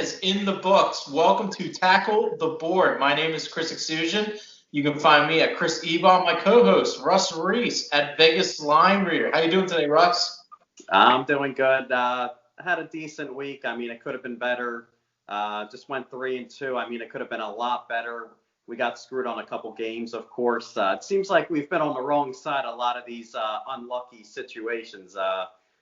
is in the books. Welcome to Tackle the Board. My name is Chris Euksuzian. You can find me at Chris Ebon, my co-host, Russ Reese at Vegas Line Reader. How you doing today, Russ? I'm doing good. I had a decent week. I mean, it could have been better. Just went 3-2. I mean, it could have been a lot better. We got screwed on a couple games, of course. It seems like we've been on the wrong side of a lot of these unlucky situations.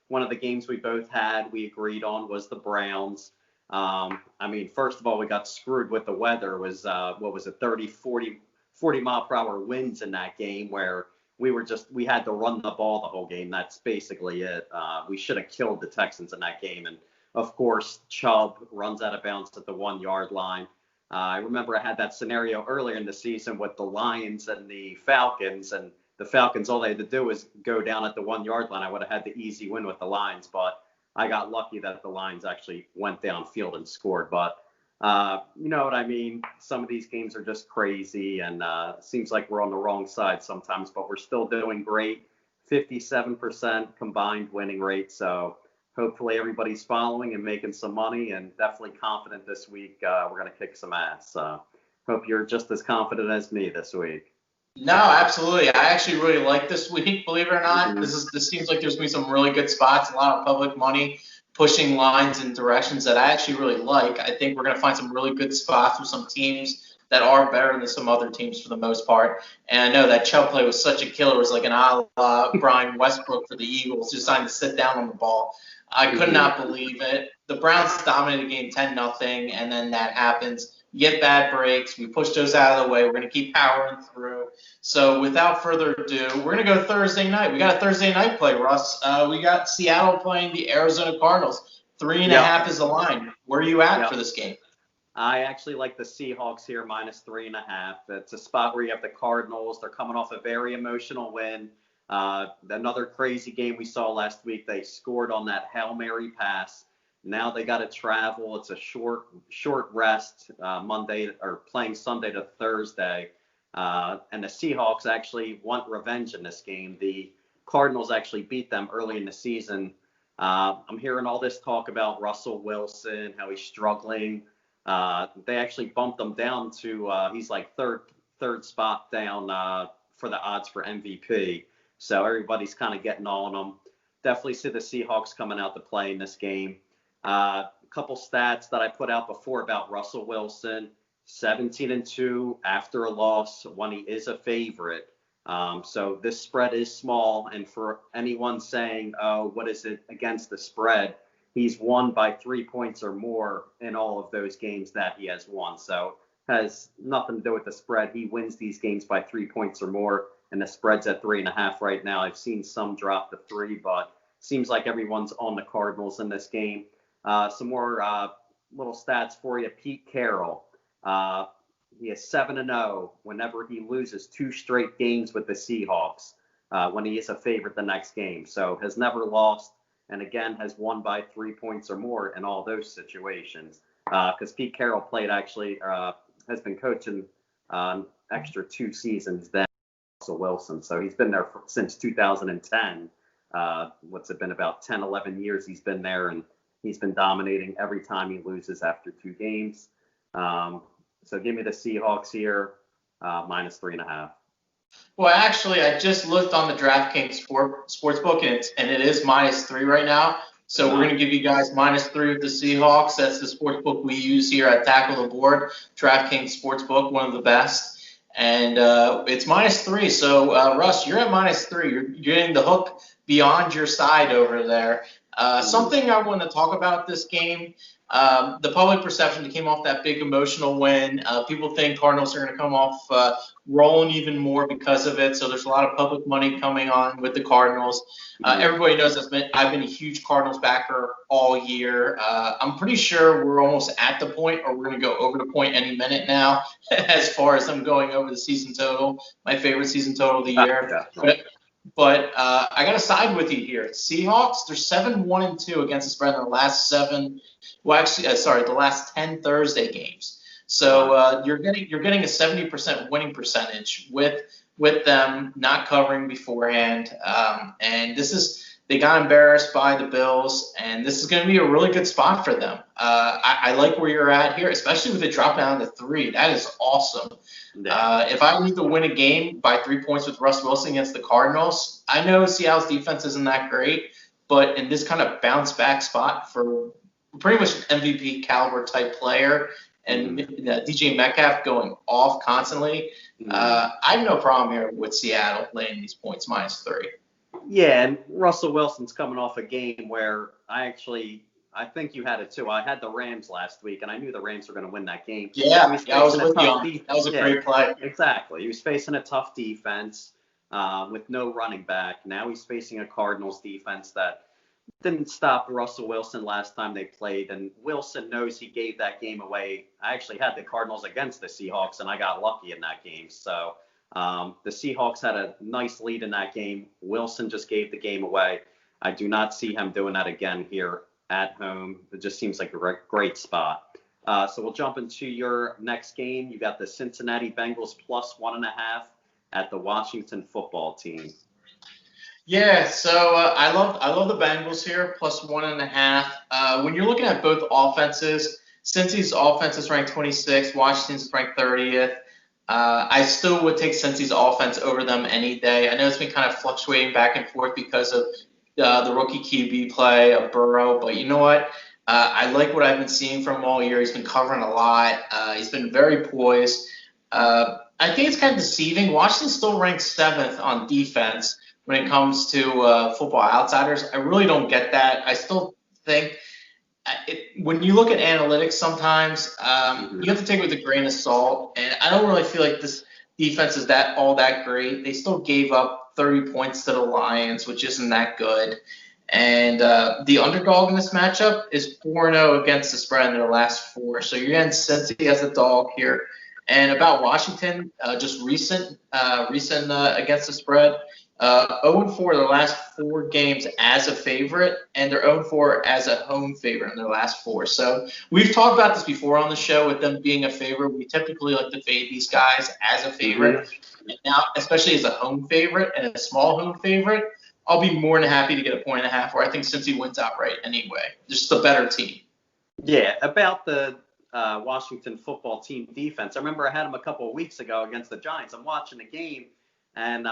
One of the games we both had, we agreed on, was the Browns. I mean, first of all, we got screwed with the weather. It was, 30, 40 mile per hour winds in that game where we had to run the ball the whole game. That's basically it. We should have killed the Texans in that game. And of course, Chubb runs out of bounds at the 1 yard line. I remember I had that scenario earlier in the season with the Lions and the Falcons, and the Falcons, all they had to do was go down at the 1 yard line. I would have had the easy win with the Lions, but I got lucky that the Lions actually went downfield and scored. But you know what I mean? Some of these games are just crazy, and it seems like we're on the wrong side sometimes, but we're still doing great. 57% combined winning rate. So hopefully everybody's following and making some money, and definitely confident this week we're going to kick some ass. Hope you're just as confident as me this week. No, absolutely. I actually really like this week, believe it or not. Mm-hmm. This seems like there's going to be some really good spots, a lot of public money pushing lines in directions that I actually really like. I think we're going to find some really good spots with some teams that are better than some other teams for the most part. And I know that Chubb play was such a killer. It was like an a la Brian Westbrook for the Eagles, just trying to sit down on the ball. I could not believe it. The Browns dominated the game 10-0, and then that happens. You get bad breaks. We push those out of the way. We're going to keep powering through. So without further ado, we're going to go Thursday night. We got a Thursday night play, Russ. We got Seattle playing the Arizona Cardinals. 3.5 is the line. Where are you at for this game? I actually like the Seahawks here, -3.5. It's a spot where you have the Cardinals. They're coming off a very emotional win. Another crazy game we saw last week. They scored on that Hail Mary pass. Now they got to travel. It's a short rest Monday, or playing Sunday to Thursday. And the Seahawks actually want revenge in this game. The Cardinals actually beat them early in the season. I'm hearing all this talk about Russell Wilson, how he's struggling. They actually bumped him down to he's like third spot down for the odds for MVP. So everybody's kind of getting on him. Definitely see the Seahawks coming out to play in this game. A couple stats that I put out before about Russell Wilson: 17-2 after a loss when he is a favorite. So this spread is small, and for anyone saying, "Oh, what is it against the spread?" He's won by 3 points or more in all of those games that he has won. So has nothing to do with the spread. He wins these games by 3 points or more, and the spread's at 3.5 right now. I've seen some drop to 3, but seems like everyone's on the Cardinals in this game. Some more little stats for you. Pete Carroll, he is 7-0 whenever he loses 2 straight games with the Seahawks when he is a favorite the next game. So has never lost, and again has won by 3 points or more in all those situations. Because Pete Carroll has been coaching extra 2 seasons than Russell Wilson. So he's been there since 2010. What's it been, about 10, 11 years he's been there, and he's been dominating every time he loses after 2 games. So give me the Seahawks here, -3.5. Well, actually, I just looked on the DraftKings sportsbook, and it is -3 right now. So we're going to give you guys -3 with the Seahawks. That's the sportsbook we use here at Tackle the Board. DraftKings sportsbook, one of the best. And it's -3. So, Russ, you're at -3. You're getting the hook beyond your side over there. Something I want to talk about this game, the public perception that came off that big emotional win. People think Cardinals are going to come off rolling even more because of it. So there's a lot of public money coming on with the Cardinals. Everybody knows I've been a huge Cardinals backer all year. I'm pretty sure we're almost at the point, or we're going to go over the point any minute now, as far as I'm going over the season total, my favorite season total of the year. But I got to side with you here. Seahawks, they're 7-1-2 against the spread in the last the last 10 Thursday games. So you're getting a 70% winning percentage with them not covering beforehand. And this They got embarrassed by the Bills, and this is going to be a really good spot for them. I like where you're at here, especially with it dropping down to 3. That is awesome. If I need to win a game by 3 points with Russ Wilson against the Cardinals, I know Seattle's defense isn't that great, but in this kind of bounce back spot for pretty much an MVP caliber type player and DJ Metcalf going off constantly, I have no problem here with Seattle laying these points -3. Yeah, and Russell Wilson's coming off a game where I think you had it too. I had the Rams last week, and I knew the Rams were going to win that game. Yeah, I was with you on that. That was a great play. Exactly. He was facing a tough defense with no running back. Now he's facing a Cardinals defense that didn't stop Russell Wilson last time they played, and Wilson knows he gave that game away. I actually had the Cardinals against the Seahawks, and I got lucky in that game. So the Seahawks had a nice lead in that game. Wilson just gave the game away. I do not see him doing that again here at home. It just seems like a great spot. So we'll jump into your next game. You got the Cincinnati Bengals +1.5 at the Washington Football Team. Yeah, so I love the Bengals here +1.5. When you're looking at both offenses, Cincy's offense is ranked 26th, Washington's is ranked 30th. I still would take Cincy's offense over them any day. I know it's been kind of fluctuating back and forth because of the rookie QB play of Burrow, but you know what? I like what I've been seeing from him all year. He's been covering a lot. He's been very poised. I think it's kind of deceiving. Washington's still ranked 7th on defense when it comes to Football Outsiders. I really don't get that. I still think when you look at analytics sometimes, you have to take it with a grain of salt. And I don't really feel like this defense is all that great. They still gave up 30 points to the Lions, which isn't that good. And the underdog in this matchup is 4-0 against the spread in their last 4. So you're getting Cincy as a dog here. And about Washington, just recent against the spread, 0-4 their last 4 games as a favorite, and they're 0-4 as a home favorite in their last 4. So we've talked about this before on the show with them being a favorite. We typically like to fade these guys as a favorite. And now, especially as a home favorite and a small home favorite, I'll be more than happy to get a 1.5 where I think Cincy wins outright anyway. Just the better team. Yeah, about the Washington Football Team defense. I remember I had them a couple of weeks ago against the Giants. I'm watching the game. And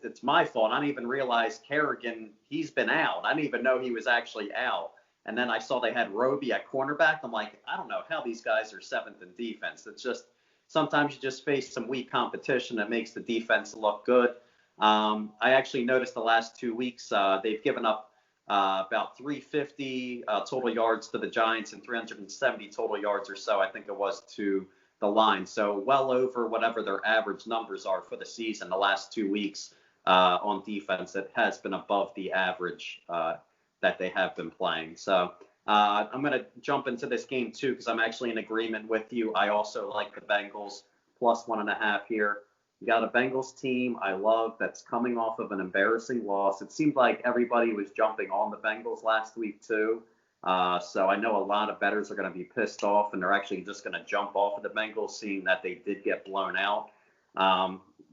it's my fault. I didn't even realize Kerrigan, he's been out. I didn't even know he was actually out. And then I saw they had Roby at cornerback. I'm like, I don't know how these guys are 7th in defense. It's just sometimes you just face some weak competition that makes the defense look good. I actually noticed the last 2 weeks they've given up about 350 total yards to the Giants and 370 total yards or so, I think it was, to the line. So well over whatever their average numbers are for the season. The last 2 weeks on defense, it has been above the average that they have been playing. So I'm going to jump into this game too because I'm actually in agreement with you. I also like the Bengals +1.5 here. You got a Bengals team I love that's coming off of an embarrassing loss. It seemed like everybody was jumping on the Bengals last week too. So I know a lot of bettors are going to be pissed off, and they're actually just going to jump off of the Bengals, seeing that they did get blown out.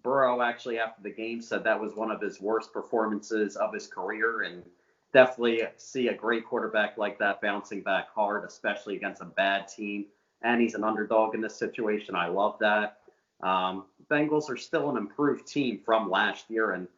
Burrow actually, after the game, said that was one of his worst performances of his career, and definitely see a great quarterback like that bouncing back hard, especially against a bad team. And he's an underdog in this situation. I love that. Bengals are still an improved team from last year, and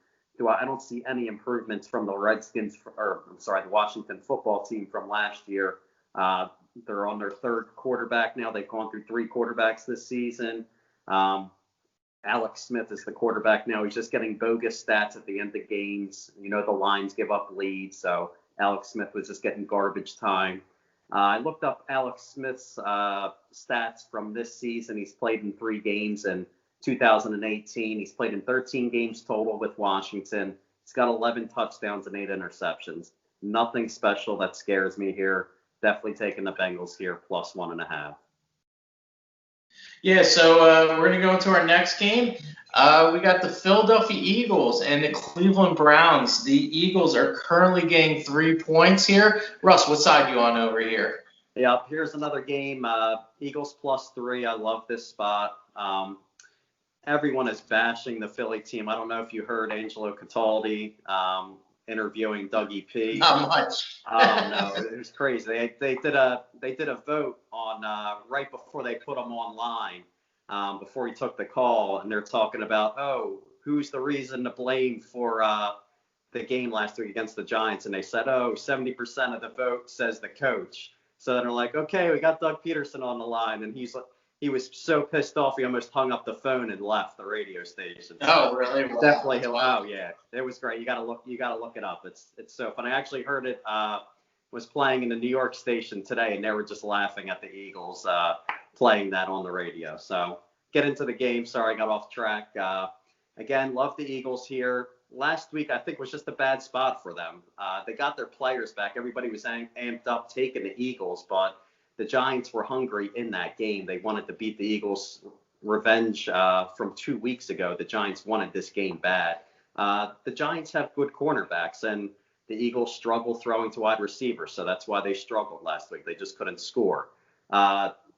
I don't see any improvements from the the Washington Football Team from last year. They're on their 3rd quarterback now. They've gone through 3 quarterbacks this season. Alex Smith is the quarterback now. He's just getting bogus stats at the end of games. You know, the lines give up leads, so Alex Smith was just getting garbage time. I looked up Alex Smith's stats from this season. He's played in 3 games in 2018. He's played in 13 games total with Washington. He's got 11 touchdowns and 8 interceptions. Nothing special that scares me here. Definitely taking the Bengals here +1.5. Yeah, so we're going to go into our next game. We got the Philadelphia Eagles and the Cleveland Browns. The Eagles are currently getting 3 points here. Russ, what side are you on over here? Yeah, here's another game. Eagles +3. I love this spot. Everyone is bashing the Philly team. I don't know if you heard Angelo Cataldi interviewing Dougie P. Not much. Oh no, it was crazy. They did a vote on right before they put him online, before he took the call, and they're talking about, who's the reason to blame for the game last week against the Giants, and they said, 70% of the vote says the coach. So then they're like, okay, we got Doug Peterson on the line, and he was so pissed off he almost hung up the phone and left the radio station. Oh, really? Wow. Definitely. Oh, yeah. It was great. You gotta look it up. It's so fun. I actually heard it was playing in the New York station today, and they were just laughing at the Eagles playing that on the radio. So get into the game. Sorry, I got off track. Again, love the Eagles here. Last week, I think, was just a bad spot for them. They got their players back. Everybody was amped up taking the Eagles, but the Giants were hungry in that game. They wanted to beat the Eagles. Revenge from 2 weeks ago. The Giants wanted this game bad. The Giants have good cornerbacks, and the Eagles struggle throwing to wide receivers, so that's why they struggled last week. They just couldn't score.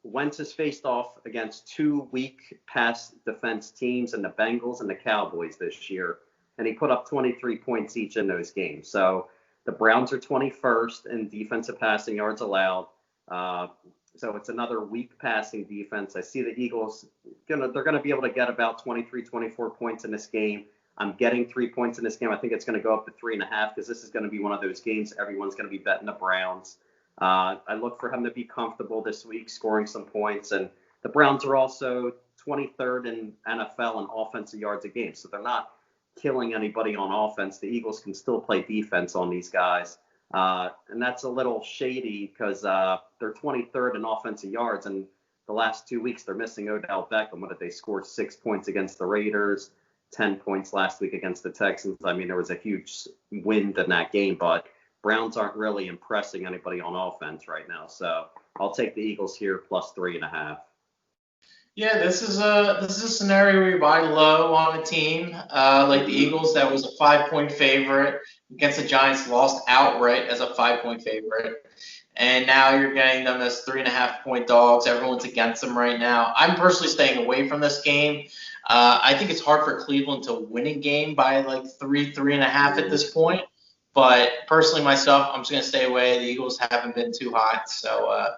Wentz has faced off against 2 weak pass defense teams in the Bengals and the Cowboys this year, and he put up 23 points each in those games. So the Browns are 21st in defensive passing yards allowed. So it's another weak passing defense. I see the Eagles, they're going to be able to get about 23, 24 points in this game. I'm getting 3 points in this game. I think it's going to go up to 3.5 because this is going to be one of those games everyone's going to be betting the Browns. I look for him to be comfortable this week, scoring some points. And the Browns are also 23rd in NFL in offensive yards a game. So they're not killing anybody on offense. The Eagles can still play defense on these guys. And that's a little shady because they're 23rd in offensive yards. And the last 2 weeks, they're missing Odell Beckham. What did they score? 6 points against the Raiders, 10 points last week against the Texans. I mean, there was a huge wind in that game, but Browns aren't really impressing anybody on offense right now. So I'll take the Eagles here plus 3.5. Yeah, this is a scenario where you buy low on a team like the Eagles that was a 5-point favorite against the Giants, lost outright as a 5-point favorite, and now you're getting them as 3.5-point dogs. Everyone's against them right now. I'm personally staying away from this game. I think it's hard for Cleveland to win a game by like 3.5 at this point. But personally, myself, I'm just going to stay away. The Eagles haven't been too hot, so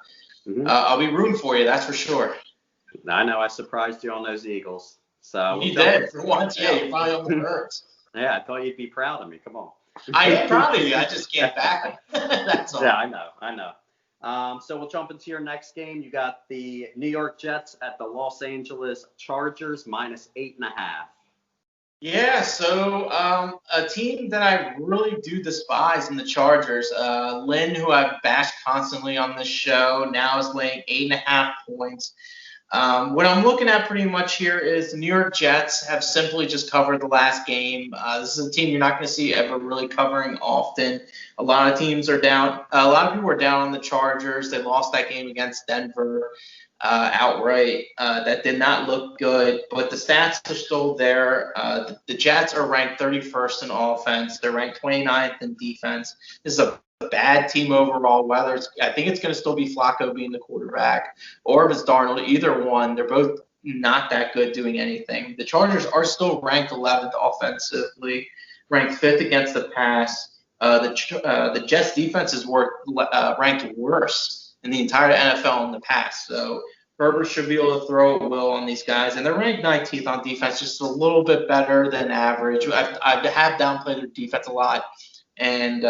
I'll be rooting for you. That's for sure. I know I surprised you on those Eagles. So you did for once. Yeah, you're probably on the birds. Yeah, I thought you'd be proud of me. Come on. I am proud of you. I just can't back it. That's all. Yeah, I know. So we'll jump into your next game. You got the New York Jets at the Los Angeles Chargers minus 8.5. Yeah, so a team that I really do despise in the Chargers, Lynn, who I've bashed constantly on this show, now is laying 8.5 points. What I'm looking at pretty much here is the New York Jets have simply just covered the last game. This is a team you're not going to see ever really covering often. A lot of teams are down. A lot of people are down on the Chargers. They lost that game against Denver outright. That did not look good, but the stats are still there. The Jets are ranked 31st in offense. They're ranked 29th in defense. This is a bad team overall. I think it's going to still be Flacco being the quarterback, or if it's Darnold, either one. They're both not that good doing anything. The Chargers are still ranked 11th offensively, ranked 5th against the pass. The Jets defense is ranked worse in the entire NFL in the past. So Herbert should be able to throw at will on these guys. And they're ranked 19th on defense, just a little bit better than average. I have downplayed their defense a lot. And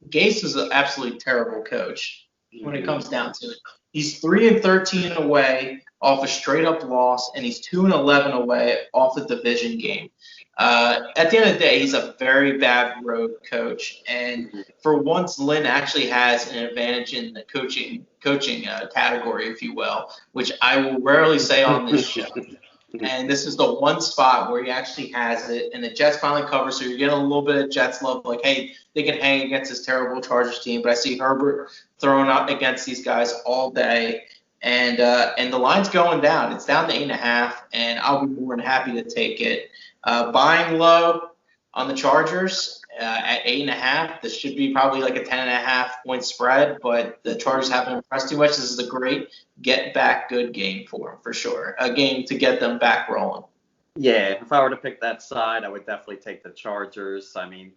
Gase is an absolutely terrible coach when it comes down to it. He's 3-13 away off a straight-up loss, and he's 2-11 away off a division game. At the end of the day, he's a very bad road coach, and for once, Lynn actually has an advantage in the coaching category, if you will, which I will rarely say on this show. And this is the one spot where he actually has it, and the Jets finally cover, so you're getting a little bit of Jets love, like, hey, they can hang against this terrible Chargers team, but I see Herbert throwing up against these guys all day, and the line's going down. It's down to 8.5, and I'll be more than happy to take it. Buying low on the Chargers at 8.5. This should be probably like a 10.5 point spread, but the Chargers haven't impressed too much. This is a great get back good game for them, for sure. A game to get them back rolling. Yeah, if I were to pick that side, I would definitely take the Chargers. I mean,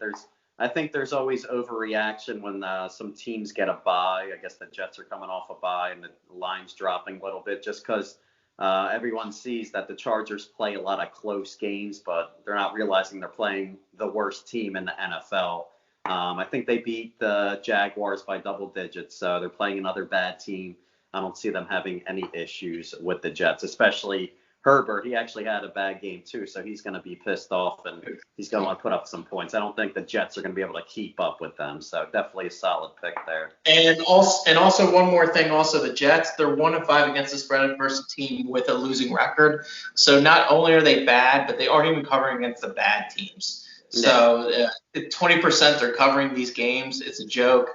I think there's always overreaction when some teams get a bye. I guess the Jets are coming off a bye and the line's dropping a little bit just because everyone sees that the Chargers play a lot of close games, but they're not realizing they're playing the worst team in the NFL. I think they beat the Jaguars by double digits, so they're playing another bad team. I don't see them having any issues with the Jets, especially Herbert. He actually had a bad game too, so he's going to be pissed off and he's going to want to put up some points. I don't think the Jets are going to be able to keep up with them, so definitely a solid pick there. And also one more thing. Also, the Jets, they're 1-5 against the spread versus a team with a losing record. So not only are they bad, but they aren't even covering against the bad teams. So 20% they're covering these games. It's a joke.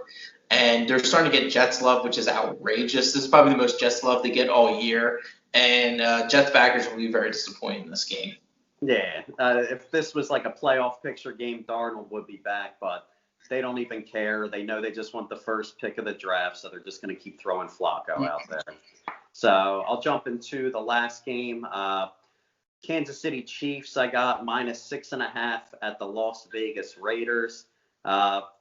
And they're starting to get Jets love, which is outrageous. This is probably the most Jets love they get all year. And Jets backers will be very disappointed in this game. Yeah, if this was like a playoff picture game, Darnold would be back, but they don't even care. They know they just want the first pick of the draft, so they're just going to keep throwing Flacco out there. So I'll jump into the last game. Kansas City Chiefs, I got -6.5 at the Las Vegas Raiders.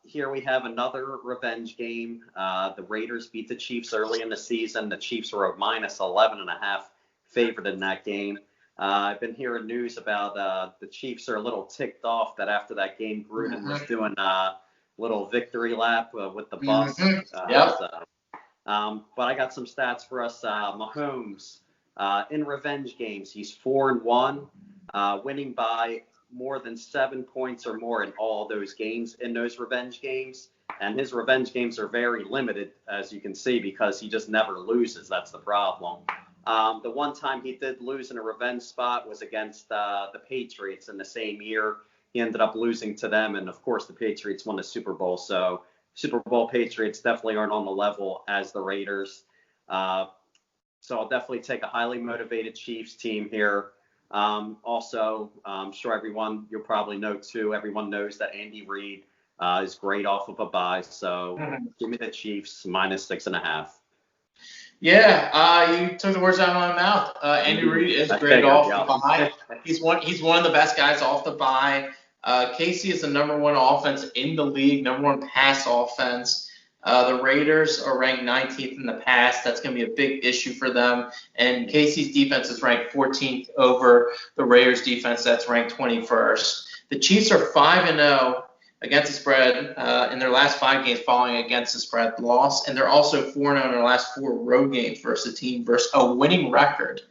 Here we have another revenge game. The Raiders beat the Chiefs early in the season. The Chiefs were a -11.5 favorite in that game. I've been hearing news about the Chiefs are a little ticked off that after that game, Gruden was doing a little victory lap with the bus. But I got some stats for us. Mahomes, in revenge games, he's 4-1, winning by more than 7 points or more in all those games in those revenge games. And his revenge games are very limited, as you can see, because he just never loses. That's the problem. The one time he did lose in a revenge spot was against the Patriots in the same year. He ended up losing to them, and of course the Patriots won the Super Bowl. So Super Bowl Patriots definitely aren't on the level as the Raiders. So I'll definitely take a highly motivated Chiefs team here. Also, I'm sure you'll probably know too, everyone knows that Andy Reid is great off of a bye. So give me the Chiefs -6.5. Yeah, you took the words out of my mouth. Andy Reid is great off the bye. He's one of the best guys off the bye. KC is the #1 offense in the league, #1 pass offense. The Raiders are ranked 19th in the pass. That's going to be a big issue for them. And KC's defense is ranked 14th over the Raiders' defense. That's ranked 21st. The Chiefs are 5-0 against the spread in their last 5 games following against the spread loss. And they're also 4-0 in their last 4 road games versus a team versus a winning record.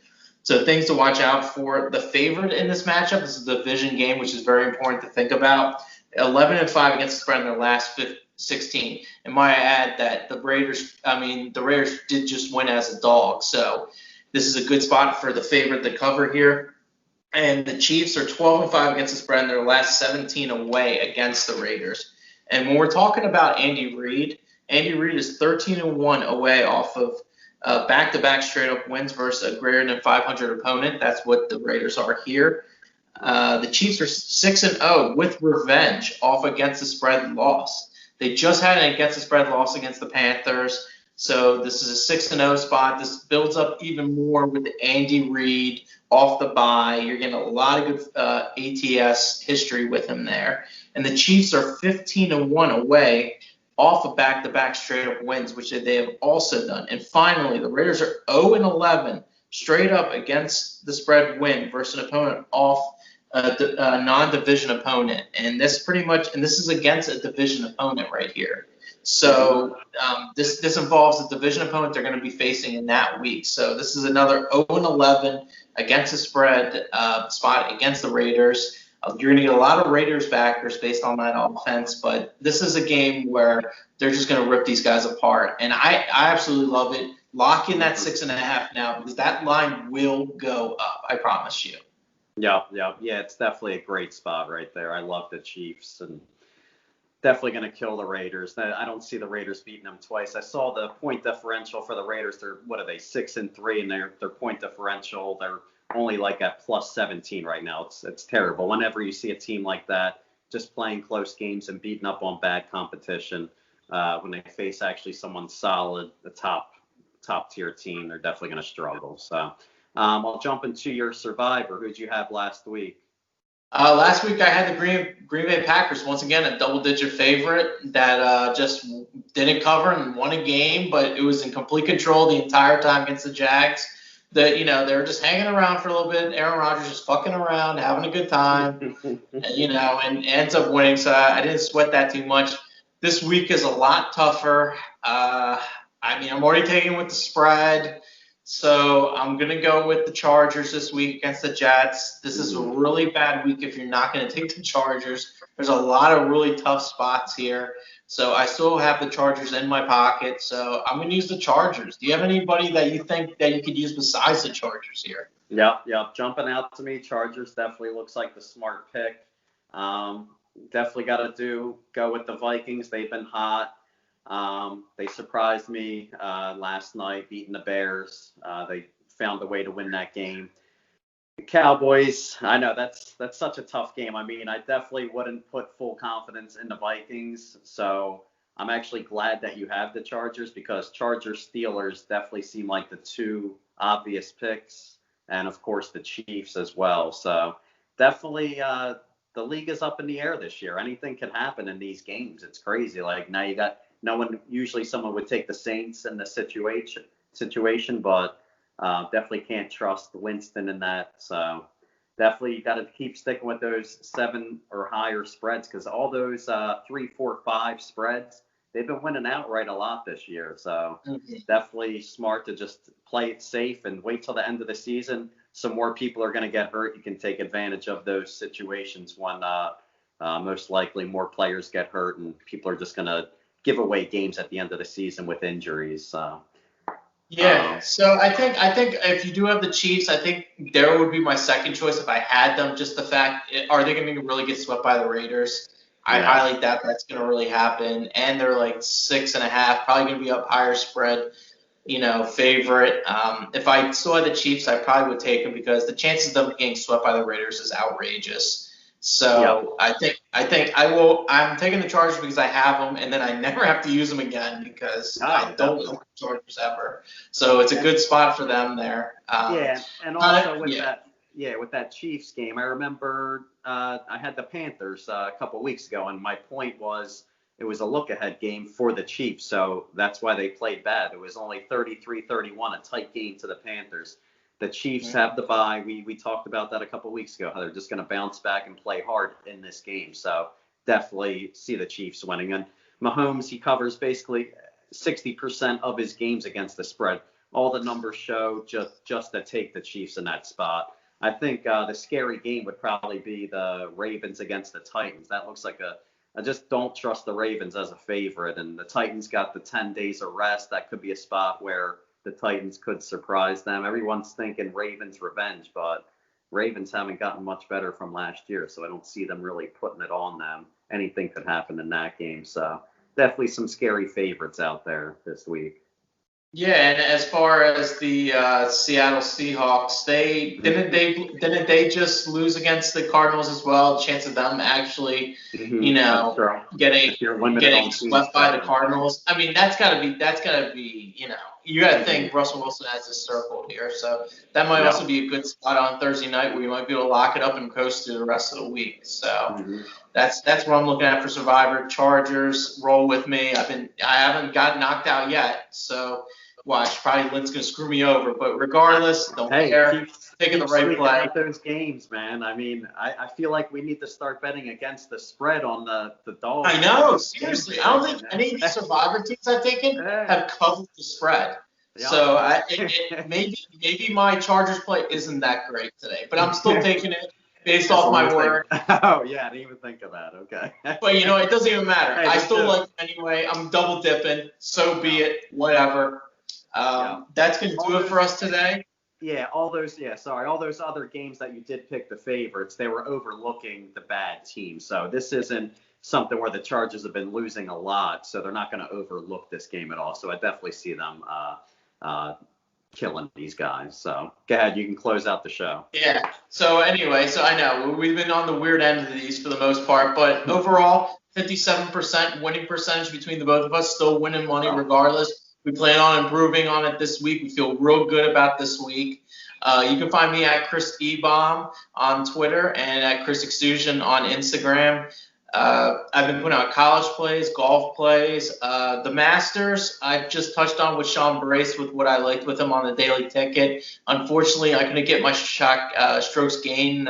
So things to watch out for. The favorite in this matchup, this is a division game, which is very important to think about. 11-5 against the spread in their last 16. And might I add that the Raiders did just win as a dog. So this is a good spot for the favorite to cover here. And the Chiefs are 12-5 against the spread in their last 17 away against the Raiders. And when we're talking about Andy Reid is 13-1 away off of back-to-back straight-up wins versus a greater than 500 opponent. That's what the Raiders are here. The Chiefs are 6-0 with revenge off against the spread loss. They just had an against the spread loss against the Panthers. So this is a 6-0 spot. This builds up even more with Andy Reid off the bye. You're getting a lot of good ATS history with him there. And the Chiefs are 15-1 away off of back-to-back straight-up wins, which they have also done. And finally, the Raiders are 0-11 straight up against the spread win versus an opponent off a non-division opponent. And this is against a division opponent right here. So this involves the division opponent they're going to be facing in that week. So this is another 0-11 against the spread spot against the Raiders. You're going to get a lot of Raiders backers based on that offense, but this is a game where they're just going to rip these guys apart. And I absolutely love it. Lock in that 6.5 now because that line will go up. I promise you. Yeah, it's definitely a great spot right there. I love the Chiefs and definitely going to kill the Raiders. I don't see the Raiders beating them twice. I saw the point differential for the Raiders. They're 6-3 and their point differential. They're only like at +17 right now. It's terrible. Whenever you see a team like that just playing close games and beating up on bad competition, when they face actually someone solid, the top tier team, they're definitely going to struggle. So I'll jump into your survivor. Who'd you have last week? Last week I had the Green Bay Packers once again a double-digit favorite that just didn't cover and won a game, but it was in complete control the entire time against the Jags. That they were just hanging around for a little bit. Aaron Rodgers just fucking around, having a good time, and ends up winning. So I didn't sweat that too much. This week is a lot tougher. I'm already taking with the spread. So I'm going to go with the Chargers this week against the Jets. This is a really bad week if you're not going to take the Chargers. There's a lot of really tough spots here. So I still have the Chargers in my pocket. So I'm going to use the Chargers. Do you have anybody that you think that you could use besides the Chargers here? Yep. Jumping out to me, Chargers definitely looks like the smart pick. Definitely got to go with the Vikings. They've been hot. They surprised me last night, beating the Bears. They found a way to win that game. The Cowboys, I know that's such a tough game. I mean, I definitely wouldn't put full confidence in the Vikings. So I'm actually glad that you have the Chargers because Chargers Steelers definitely seem like the two obvious picks, and of course the Chiefs as well. So definitely the league is up in the air this year. Anything can happen in these games. It's crazy. Like now you got no one. Usually someone would take the Saints in the situation, but definitely can't trust Winston in that. So definitely you got to keep sticking with those 7 or higher spreads because all those 3, 4, 5 spreads, they've been winning outright a lot this year. So definitely smart to just play it safe and wait till the end of the season. Some more people are going to get hurt. You can take advantage of those situations when most likely more players get hurt and people are just going to give away games at the end of the season with injuries. So. Yeah, so I think if you do have the Chiefs, I think there would be my second choice if I had them. Just the fact, are they going to really get swept by the Raiders? I highly doubt that's going to really happen. And they're like 6.5, probably going to be up higher spread, favorite. If I still had the Chiefs, I probably would take them because the chances of them getting swept by the Raiders is outrageous. So I think I will. I'm taking the Chargers because I have them, and then I never have to use them again because I don't want the Chargers ever. So it's a good spot for them there. And also with that Chiefs game, I remember I had the Panthers a couple weeks ago, and my point was it was a look-ahead game for the Chiefs, so that's why they played bad. It was only 33-31, a tight game to the Panthers. The Chiefs have the bye. We talked about that a couple weeks ago, how they're just going to bounce back and play hard in this game. So definitely see the Chiefs winning. And Mahomes, he covers basically 60% of his games against the spread. All the numbers show just to take the Chiefs in that spot. I think the scary game would probably be the Ravens against the Titans. That looks like I just don't trust the Ravens as a favorite. And the Titans got the 10 days of rest. That could be a spot where the Titans could surprise them. Everyone's thinking Ravens revenge, but Ravens haven't gotten much better from last year, so I don't see them really putting it on them. Anything could happen in that game. So definitely some scary favorites out there this week. Yeah, and as far as the Seattle Seahawks, didn't they just lose against the Cardinals as well? Chance of them actually, getting swept by the Cardinals. I mean, that's gotta be, you gotta think Russell Wilson has this circled here, so that might also be a good spot on Thursday night where you might be able to lock it up and coast through the rest of the week. So that's what I'm looking at for Survivor. Chargers, roll with me. I haven't gotten knocked out yet, so. Watch, probably Lynn's gonna screw me over, but regardless, don't care. Taking the right play. Those games, man. I mean, I feel like we need to start betting against the spread on the Dolphins. I know, seriously. I don't think any of these Survivor teams I've taken have covered the spread. Yeah. So maybe my Chargers play isn't that great today, but I'm still taking it based off my word. Oh yeah, I didn't even think of that. Okay. But it doesn't even matter. I still like it anyway. I'm double dipping. So be it. Whatever. That's going to do it for us today. All those other games that you did pick the favorites, they were overlooking the bad team. So this isn't something where the Chargers have been losing a lot, so they're not going to overlook this game at all. So I definitely see them killing these guys. So go ahead, you can close out the show. Yeah. So anyway, I know we've been on the weird end of these for the most part, but overall, 57% winning percentage between the both of us, still winning money regardless. We plan on improving on it this week. We feel real good about this week. You can find me at Chris Ebom on Twitter and at Chris Euksuzian on Instagram. I've been putting out college plays, golf plays, the Masters. I just touched on with Sean Brace with what I liked with him on the daily ticket. Unfortunately, I couldn't get my strokes gain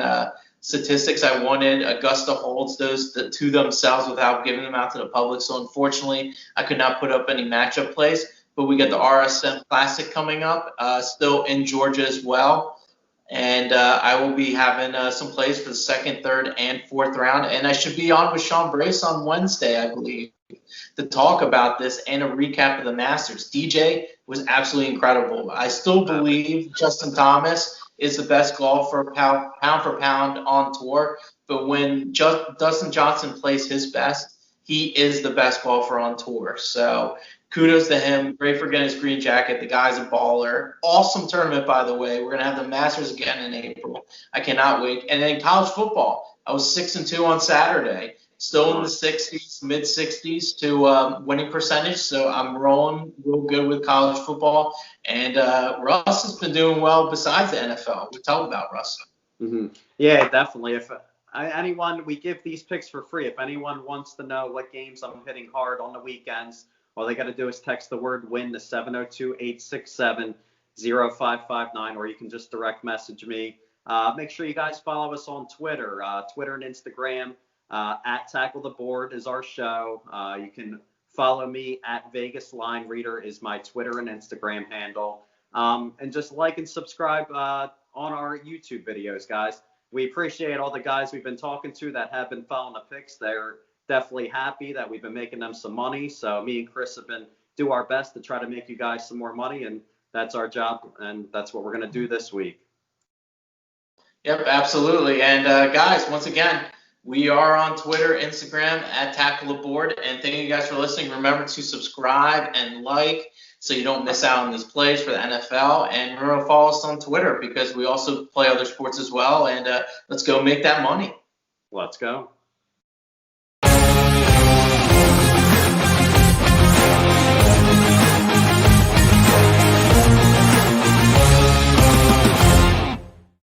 statistics I wanted. Augusta holds those to themselves without giving them out to the public. So unfortunately, I could not put up any matchup plays. But we got the RSM Classic coming up, still in Georgia as well. And I will be having some plays for the second, third, and fourth round. And I should be on with Sean Brace on Wednesday, I believe, to talk about this and a recap of the Masters. DJ was absolutely incredible. I still believe Justin Thomas is the best golfer pound for pound on tour. But when Dustin Johnson plays his best, he is the best golfer on tour. So kudos to him. Great for getting his green jacket. The guy's a baller. Awesome tournament, by the way. We're going to have the Masters again in April. I cannot wait. And then college football. I was 6-2 on Saturday. Still in the 60s, mid-60s to winning percentage. So I'm rolling real good with college football. And Russ has been doing well besides the NFL. We talk about Russ. Mm-hmm. Yeah, definitely. If we give these picks for free. If anyone wants to know what games I'm hitting hard on the weekends, all they got to do is text the word WIN to 702-867-0559, or you can just direct message me. Make sure you guys follow us on Twitter. Twitter and Instagram, at Tackle the Board is our show. You can follow me at Vegas Line Reader is my Twitter and Instagram handle. And just like and subscribe on our YouTube videos, guys. We appreciate all the guys we've been talking to that have been following the picks. They're definitely happy that we've been making them some money. So me and Chris have been do our best to try to make you guys some more money, and that's our job, and that's what we're going to do this week. Yep, absolutely. And guys, once again, we are on Twitter, Instagram at Tackle the Board, and thank you guys for listening. Remember to subscribe and like so you don't miss out on these plays for the NFL. And remember to follow us on Twitter because we also play other sports as well. And let's go make that money. Let's go.